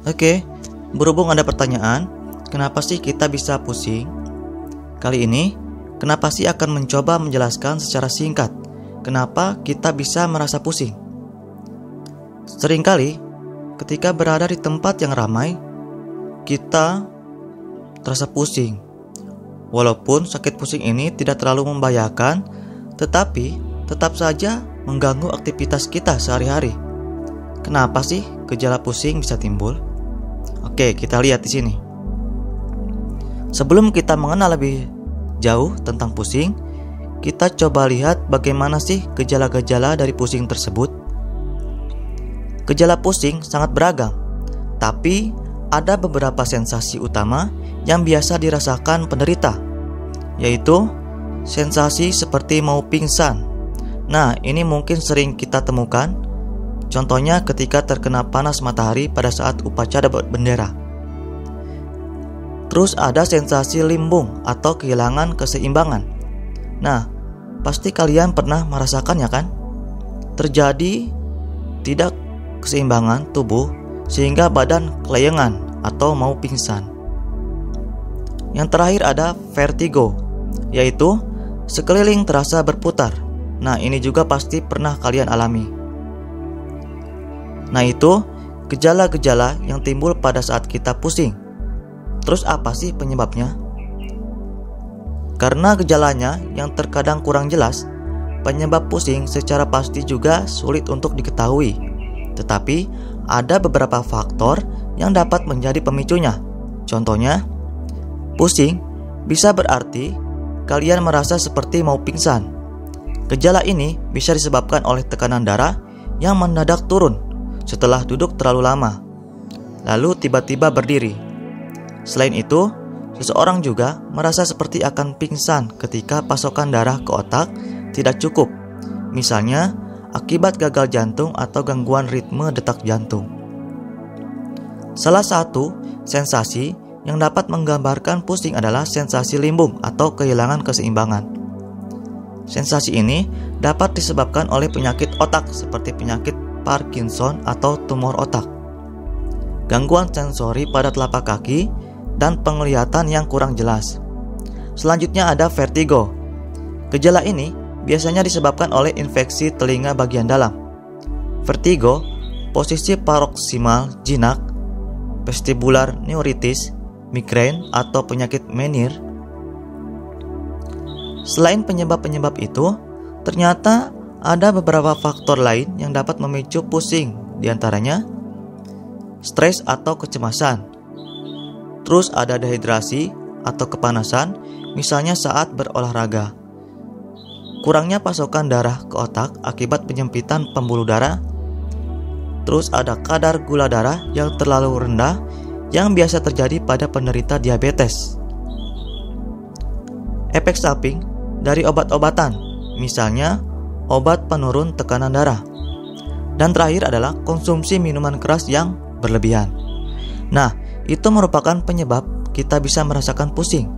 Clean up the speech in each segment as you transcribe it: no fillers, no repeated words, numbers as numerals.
Oke, berhubung ada pertanyaan, kenapa sih kita bisa pusing? Kali ini, kenapa sih akan mencoba menjelaskan secara singkat kenapa kita bisa merasa pusing. Seringkali, ketika berada di tempat yang ramai, kita terasa pusing. Walaupun sakit pusing ini tidak terlalu membahayakan, tetapi tetap saja mengganggu aktivitas kita sehari-hari. Kenapa sih gejala pusing bisa timbul? Oke, kita lihat di sini. Sebelum kita mengenal lebih jauh tentang pusing, kita coba lihat bagaimana sih gejala-gejala dari pusing tersebut. Gejala pusing sangat beragam, tapi ada beberapa sensasi utama yang biasa dirasakan penderita, yaitu sensasi seperti mau pingsan. Nah, ini mungkin sering kita temukan. Contohnya ketika terkena panas matahari pada saat upacara bendera. Terus ada sensasi limbung atau kehilangan keseimbangan. Nah, pasti kalian pernah merasakannya kan? Terjadi tidak keseimbangan tubuh sehingga badan kelayangan atau mau pingsan. Yang terakhir ada vertigo, yaitu sekeliling terasa berputar. Nah, ini juga pasti pernah kalian alami. Nah, itu gejala-gejala yang timbul pada saat kita pusing. Terus apa sih penyebabnya? Karena gejalanya yang terkadang kurang jelas, penyebab pusing secara pasti juga sulit untuk diketahui. Tetapi ada beberapa faktor yang dapat menjadi pemicunya. Contohnya, pusing bisa berarti kalian merasa seperti mau pingsan. Gejala ini bisa disebabkan oleh tekanan darah yang mendadak turun setelah duduk terlalu lama, lalu tiba-tiba berdiri. Selain itu, seseorang juga merasa seperti akan pingsan ketika pasokan darah ke otak tidak cukup, misalnya akibat gagal jantung atau gangguan ritme detak jantung. Salah satu sensasi yang dapat menggambarkan pusing adalah sensasi limbung atau kehilangan keseimbangan. Sensasi ini dapat disebabkan oleh penyakit otak seperti penyakit Parkinson atau tumor otak, gangguan sensori pada telapak kaki, dan penglihatan yang kurang jelas. Selanjutnya ada vertigo. Gejala ini biasanya disebabkan oleh infeksi telinga bagian dalam. Vertigo, posisi paroksimal jinak, vestibular neuritis, migrain, atau penyakit Meniere. Selain penyebab-penyebab itu, ternyata ada beberapa faktor lain yang dapat memicu pusing, diantaranya stres atau kecemasan. Terus ada dehidrasi atau kepanasan, misalnya saat berolahraga. Kurangnya pasokan darah ke otak akibat penyempitan pembuluh darah. Terus ada kadar gula darah yang terlalu rendah yang biasa terjadi pada penderita diabetes. Efek samping dari obat-obatan, misalnya obat penurun tekanan darah. Dan terakhir adalah konsumsi minuman keras yang berlebihan. Nah, itu merupakan penyebab kita bisa merasakan pusing.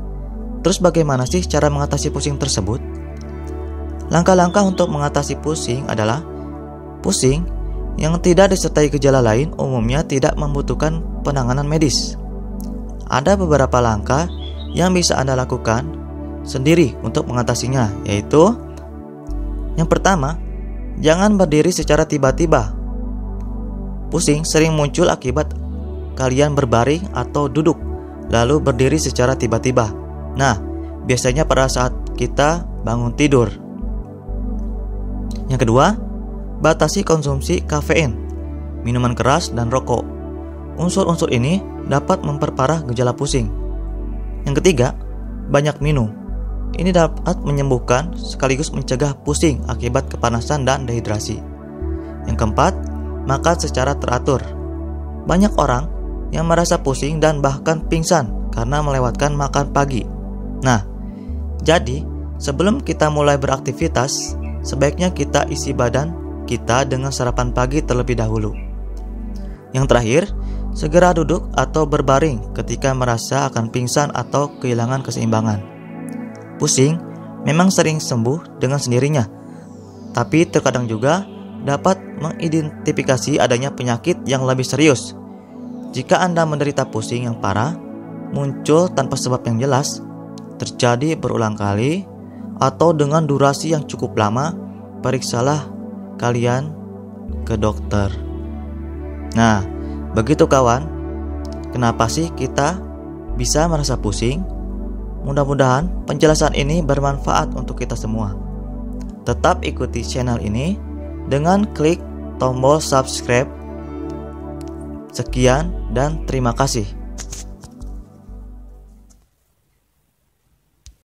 Terus bagaimana sih cara mengatasi pusing tersebut? Langkah-langkah untuk mengatasi pusing adalah pusing yang tidak disertai gejala lain umumnya tidak membutuhkan penanganan medis. Ada beberapa langkah yang bisa Anda lakukan sendiri untuk mengatasinya, yaitu yang pertama, jangan berdiri secara tiba-tiba. Pusing sering muncul akibat kalian berbaring atau duduk, lalu berdiri secara tiba-tiba. Nah, biasanya pada saat kita bangun tidur. Yang kedua, batasi konsumsi kafein, minuman keras, dan rokok. Unsur-unsur ini dapat memperparah gejala pusing. Yang ketiga, banyak minum. Ini dapat menyembuhkan sekaligus mencegah pusing akibat kepanasan dan dehidrasi. Yang keempat, makan secara teratur. Banyak orang yang merasa pusing dan bahkan pingsan karena melewatkan makan pagi. Nah, jadi sebelum kita mulai beraktivitas, sebaiknya kita isi badan kita dengan sarapan pagi terlebih dahulu. Yang terakhir, segera duduk atau berbaring ketika merasa akan pingsan atau kehilangan keseimbangan. Pusing memang sering sembuh dengan sendirinya, tapi terkadang juga dapat mengidentifikasi adanya penyakit yang lebih serius. Jika Anda menderita pusing yang parah, muncul tanpa sebab yang jelas, terjadi berulang kali, atau dengan durasi yang cukup lama, periksalah kalian ke dokter. Nah, begitu kawan. Kenapa sih kita bisa merasa pusing? Mudah-mudahan penjelasan ini bermanfaat untuk kita semua. Tetap ikuti channel ini dengan klik tombol subscribe. Sekian dan terima kasih.